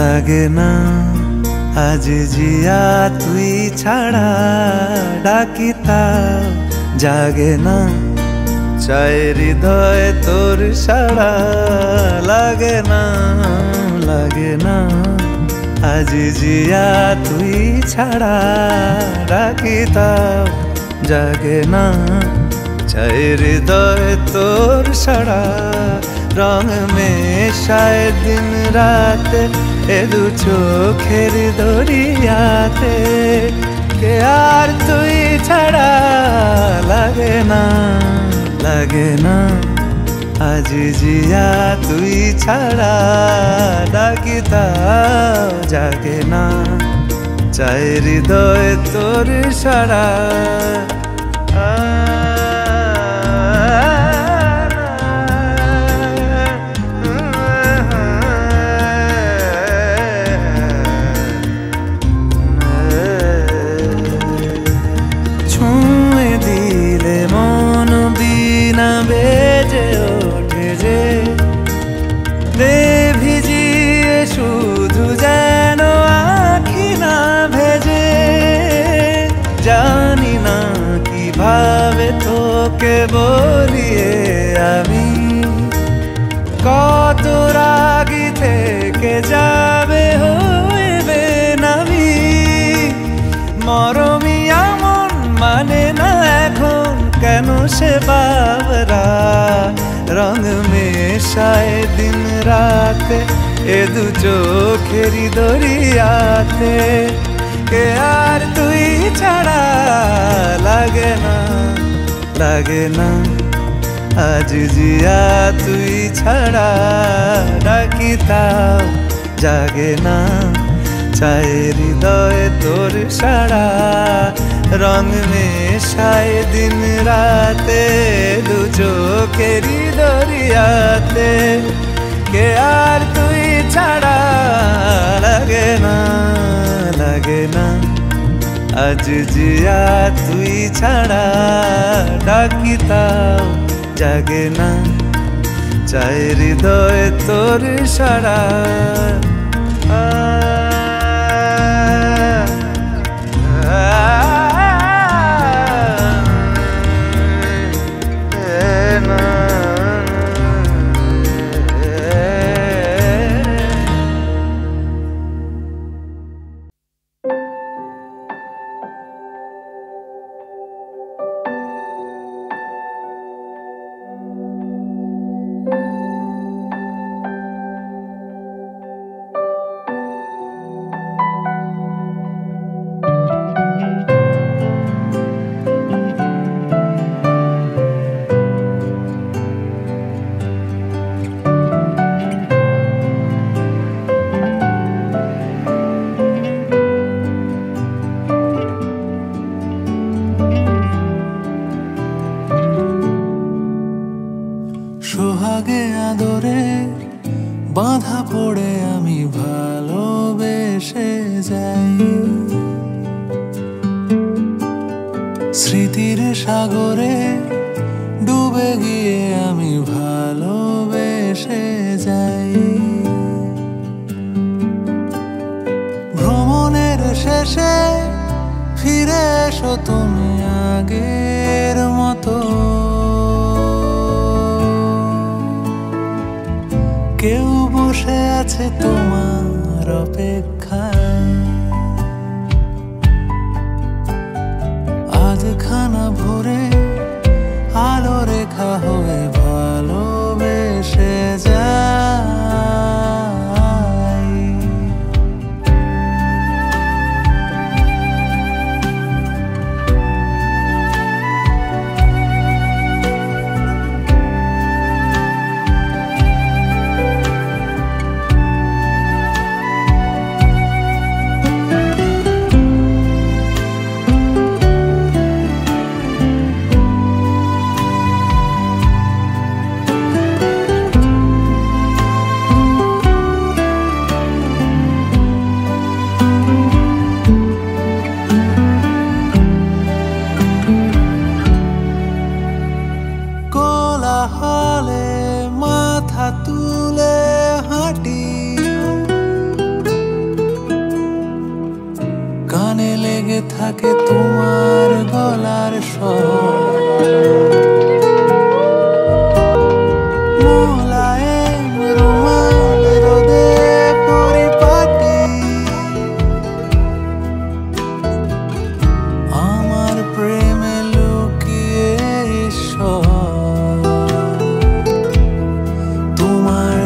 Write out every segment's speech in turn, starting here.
লাগে না আজ জিয়া তুই ছাড়া ডাকিতা জাগে না চায় হৃদয় তোর সাড়া লাগে না আজ জিয়া তুই ছাড়া ডাকিতা জাগে না চায় হৃদয় তোর সাড়া রং মেশায় দিন রাত এ দু চোখের দরিয়াতে কে আর তুই ছাড়া লাগে না আজ জিয়া তুই ছাড়া ডাকিতা জাগে না চায় হৃদয় তোর সাড়া বেজে ওঠে যে দে ভিজিয়ে শুধু যেন আখি না ভেজে জানি না কিভাবে তোকে বলিয়ে আমি কত রাগি থেকে যাবে হইবে নামি মরমি এমন মানে না এখন কেন সে বাবরা রং মেশায় দিন রাত এ দু চোখেরি দরিয়াতে কে আর তুই ছাড়া লাগে না আজ জিয়া তুই ছাড়া ডাকিতাও জাগে না চায় হৃদয় তোর সাড়া রং মেশায় দিন রাতে দু চোখেরি দরিয়াতে কে আর তুই ছাড়া লাগে না আজ জিয়া তুই ছাড়া ডাকিতাও জাগে না চায় হৃদয় তোর সাড়া সোহাগে আদরে বাঁধা পড়ে আমি ভালোবেসে যাই স্মৃতির সাগরে ডুবে গিয়ে আমি ভালোবেসে যাই ভ্রমণের শেষে ফিরে এসো তুমি আগের মতো কেউ বসে আছে তোমার অপেক্ষায় আধখানা ভোরে থাকে তোমার গলার স্বর। মোলায়েম রুমাল রোদে পরিপাটি, আমার প্রেমে লুকিয়ে ঈশ্বর। তোমার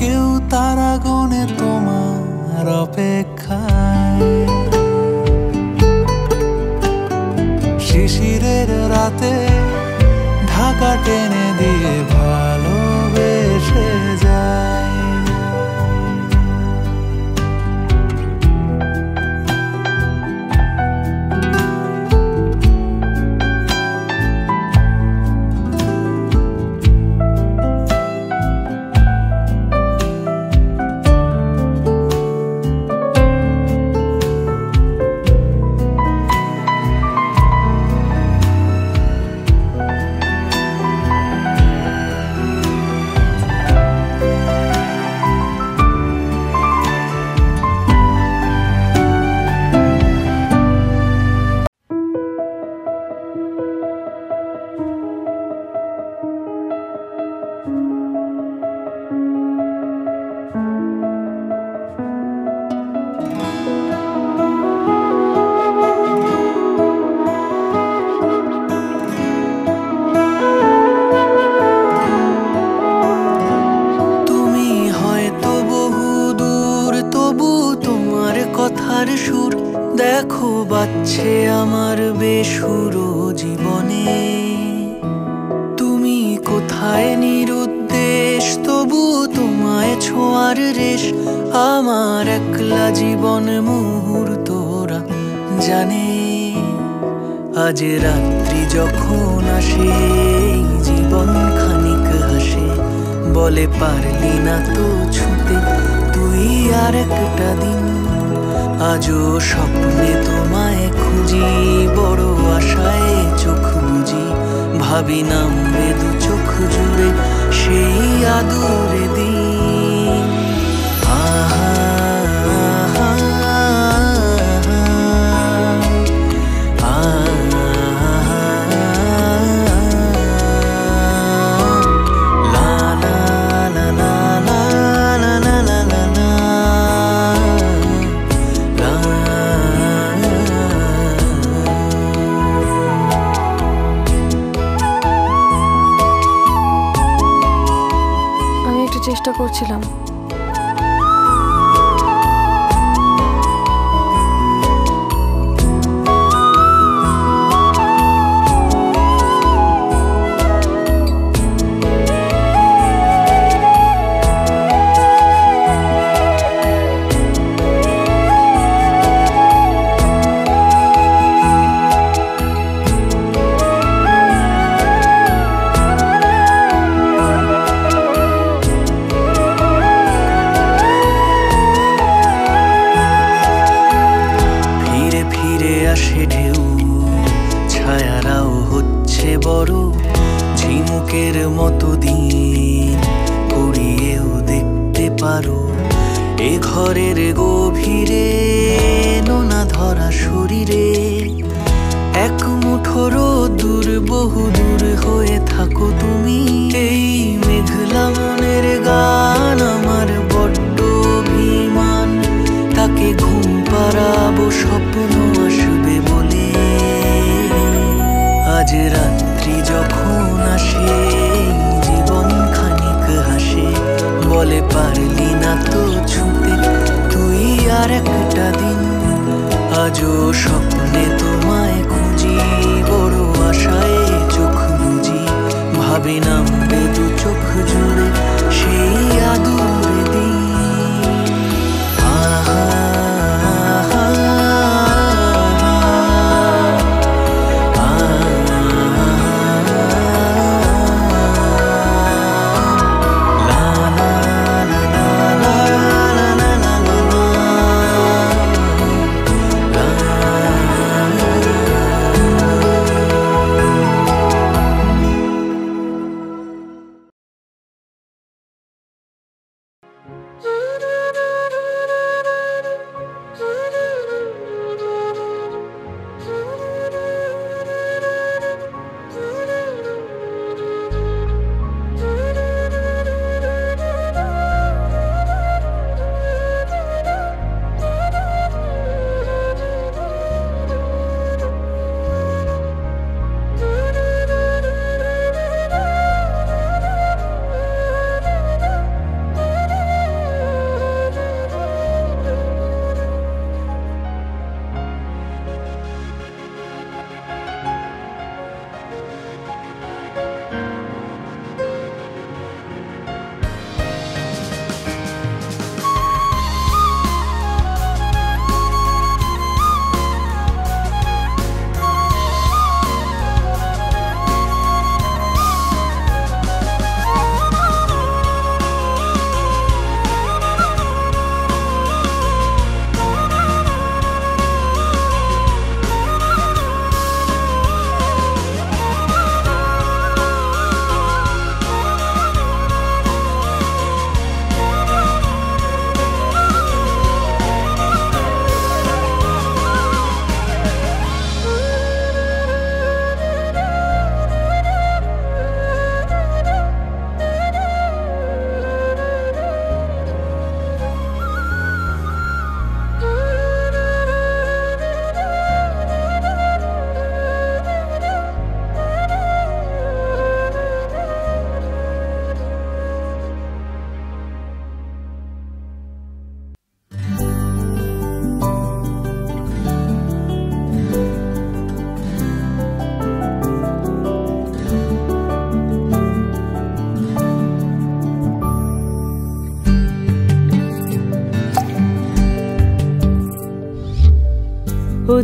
কেউ তারা গনে তোমার অপেক্ষায়, শিশিরের রাতে ঢাকা টেনে দিয়ে ভালোবেসে যায়। কথার সুর দেখো বাজছে আমার বেসুরো জীবনে। তুমি কোথায় নিরুদ্দেশ, তবু তোমায় ছোঁয়ার রেশ আমার একলা জীবন মুহূর্তরা জানে। আজ রাত্রি যখন আসে জীবন খানিক হাসে, বলে পারলি না তো ছুঁতে তুই আর একটা দিন। আজও স্বপ্নে তোমায় খুঁজি, বড় আশায় চোখ বুঝি, ভাবি নামবে দু চোখ জুড়ে সেই আদরে দিন। আহা চেষ্টা করছিলাম। আসে ঢেউ, ছায়ারাও হচ্ছে বড়, ঝিনুকের মতো দিন কুড়িয়েও দেখতে পারো। এ ঘরের গভীরে নোনা ধরা শরীরে এক মুঠো রোদ্দুর বহু দূর হয়ে থাকো তুমি। এই মেঘলা মনের গান আমার বড্ড অভিমান, তাকে ঘুম পাড়াবো স্বপ্ন আসবে বলে। আজ রাত্রি যখন আসে জীবন খানিক হাসে, বলে পারলি না তো ছুঁতে তুই আর একটা দিন। আজও স্বপ্নে তোমায় খুঁজি, বড় আশায় চোখ বুঝি, ভাবি নামবে দু চোখ জুড়ে সেই আদুরে দিন।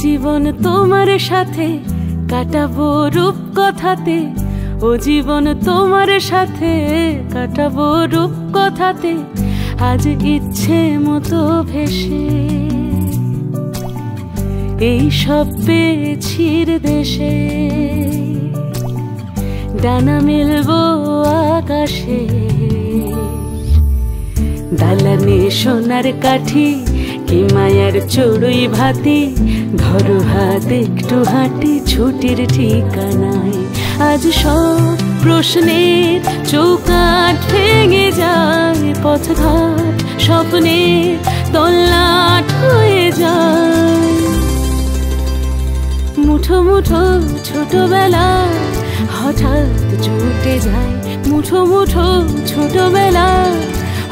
জীবন তোমার সাথে কাটাবো রূপ কথাতে, ও জীবন তোমার সাথে কাটাবো রূপ কথাতে, আজ ইচ্ছে মতো ভেসে এই সব পেয়েছির দেশে। ডানা মেলবো আকাশে, দালানে সোনার কাঠি কি মায়ার চড়ুই ভাতি, ধরো হাত একটু হাঁটি ছুটির ঠিকানায়। আজ সব প্রশ্নের চৌকাঠ ভেঙে যায়, পথঘাট স্বপ্নের তল্লাট হয়ে যায়। মুঠো মুঠো ছোটবেলা হঠাৎ জুটে যায়, মুঠো মুঠো ছোটবেলা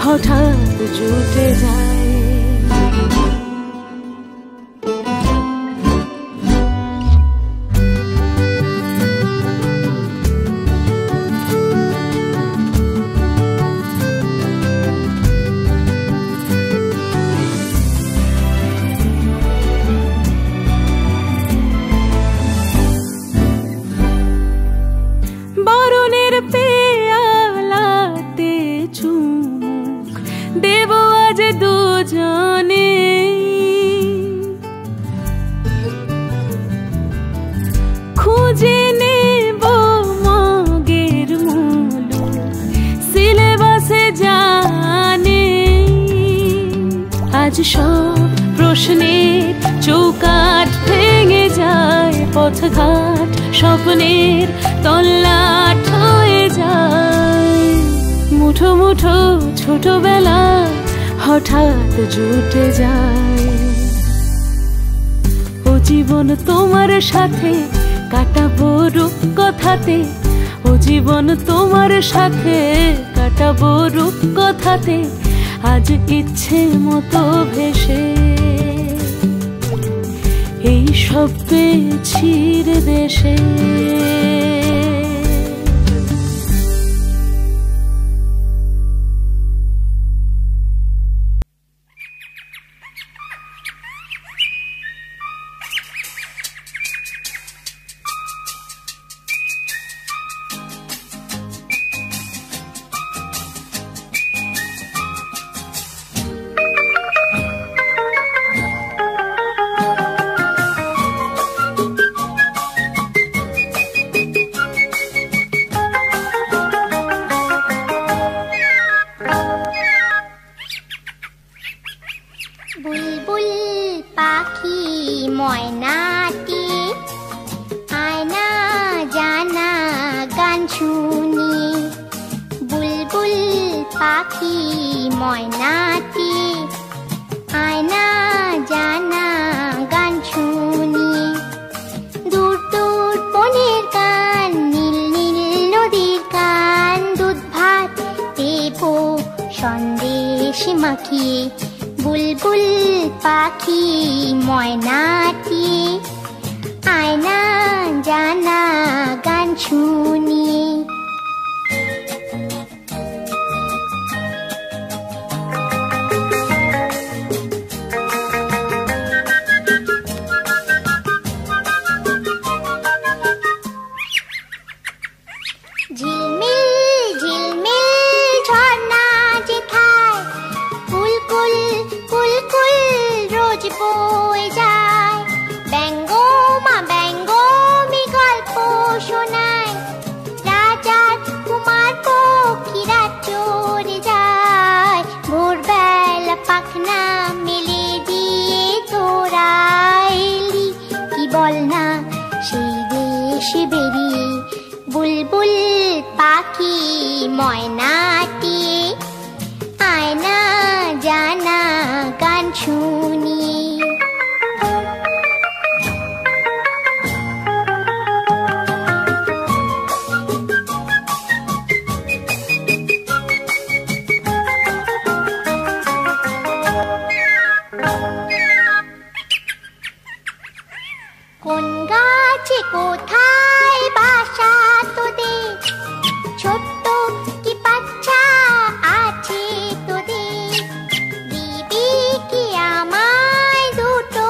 হঠাৎ জুটে যায়। বরণের পেয়ালাতে চুমুক দেব আজ দুজনে, খুঁজে নেব মগের মুলুক সিলেবাসে জানে। আজ সব প্রশ্নের চৌকাঠ ভেঙে যায়, পথঘাট স্বপ্নের তল্লাট হয়ে যায়। মুঠো মুঠো ছোটবেলা হঠাৎ জুটে যায়। ও জীবন তোমার সাথে কাটাবো রূপ কথাতে, ও জীবন তোমার সাথে কাটাবো রূপ কথাতে, আজ ইচ্ছে মতো ভেসে এই সব পেয়েছির দেশে। বুলবুল পাখি ময়নাটি আয়না জানা গান শুনি, বুলবুল পাখি ময়নাটি আয়না জানা গান শুনি। দূর দূর বনের গান, নীল নীল নদীর গান, দুধ ভাত দেব সন্দেশ মাখিয়ে, বুলবুল পাখি ময়নাটি আয়না জানা গান শুনি। ঝিলমিল ঝিলমিল ঝর্ণা যেথায়, কুলকুল কুলকুল রোজ বয়ে যায়। ব্যঙ্গো মা ব্যঙ্গমি গল্প শোনায়, রাজার কুমার পক্ষীরা চড়ে যায়। ভোরবেলা পাখনা মেলে দিয়ে তোরা এলি, কি বল না সেই দেশে বেরিয়ে, বুলবুল পাখি ময়নাটি আয়না জানা গান শুনি। কোন গাছে কোথায় বাসা তোদের, ছোট্ট কি বাচ্চা আছে তোদের, দিবি কি আমায় দুটো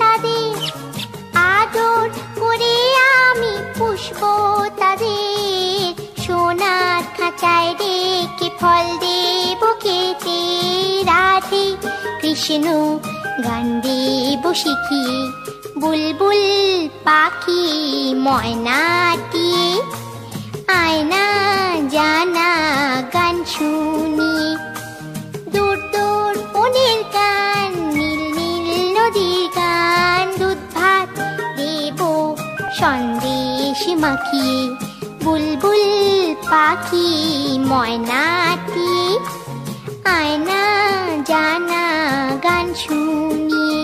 তাদের, কৃষ্ণ গান দেব শিখিয়ে, বুলবুল পাখি ময়নাটি আয়না জানা গান শুনিয়ে, দূর দূর বনের গান, নীল নীল নদীর গান, দুধ ভাত দেব সন্দেশ মাখিয়ে, বুলবুল পাখি ময়নাটি আয়না জানা গান শুনিয়ে।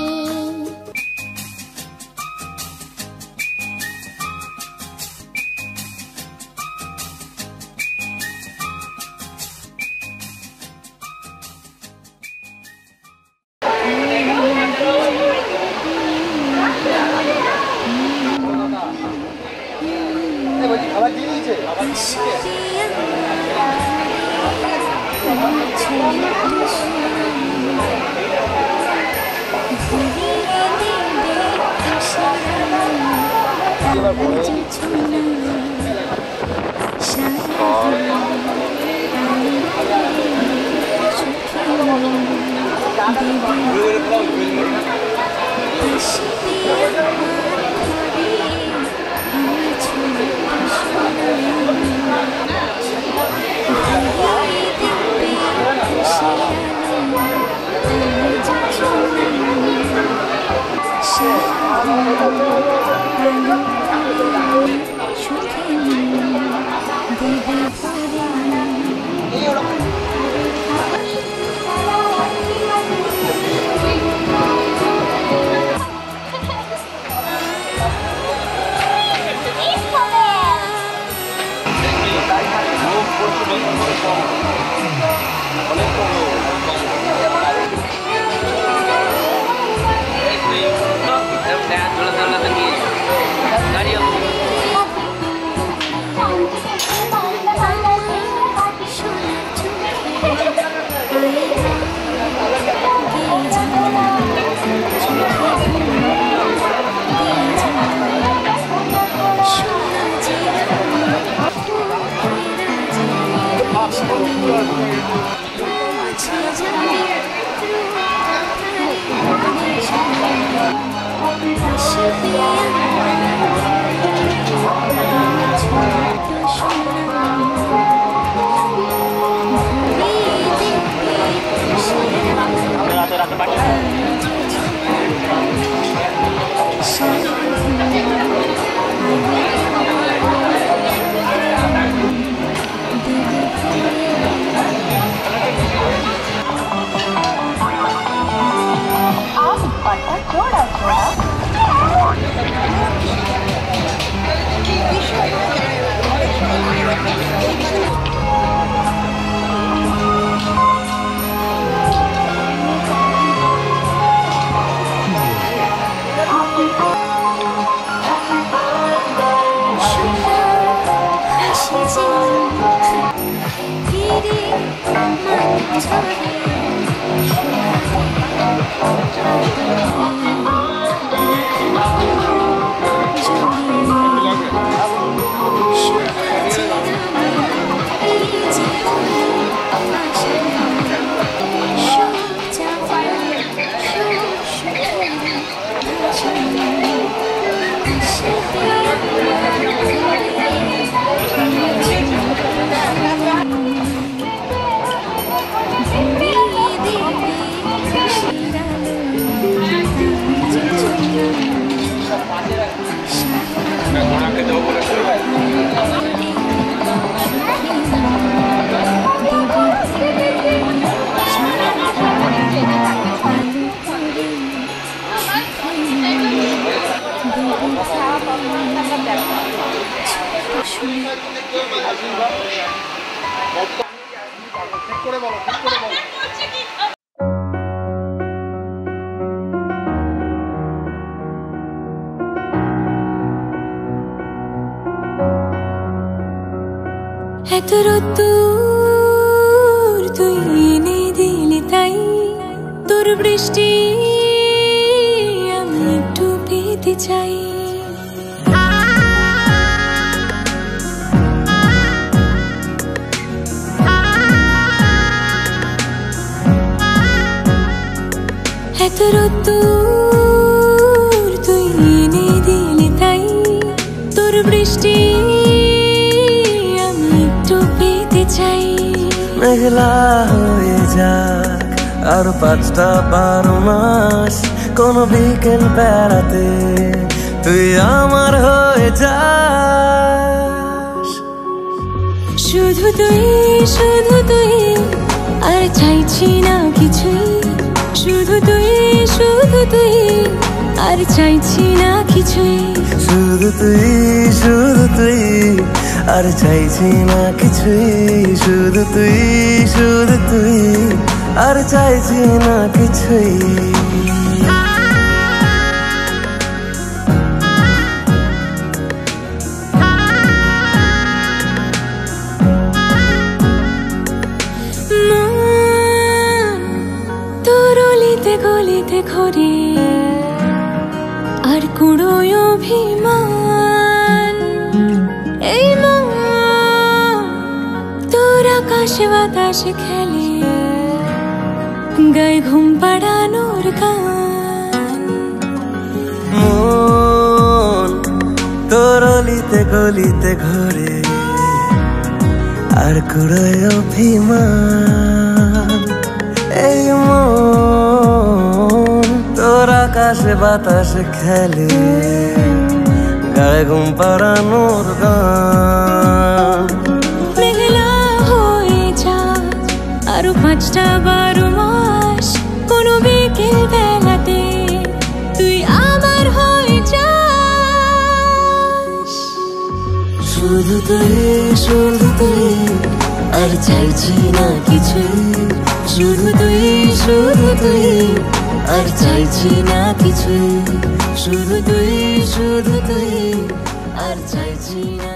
এত রোদ্দুর তুই এনে দিলি তাই, তোর বৃষ্টি আমি একটু পেতে চাই। রাত রোদ্দুর তুই এনে দিলি তাই তোর বৃষ্টি আমি একটু পেতে চাই। মেঘলা হয়ে যাক আর 5টা-12 মাস, কোনো বিকেল বেড়াতে তুই আমার হয়ে যাস। শুধু তুই আর চাইছি না কিছুই, শুধু তুই আর চাইছি না কিছুই, শুধু তুই আর চাইছি না কিছুই, শুধু তুই আর চাইছি না কিছুই। গলিতে ঘরে আর কুড়োয় অভিমান, এই মন তোর আকাশে বাতাসে খেলে গায়ে ঘুম পাড়ানোর গান। মন তোর গলিতে ঘরে আর কুড়োয় অভিমান, এই মন তোর আকাশে বাতাসে খেলে গায়ে ঘুম পাড়ানোর গান। মেঘলা হয়ে যা আরো 5টা-12 মাস, কোনো বিকেল বেলাতে তুই আমার হয়ে যাস। শুধু তুই আর চাইছি না কিছুই, শুধু তুই আর চাইছি না কিছুই, শুধু তুই আর চাইছি না।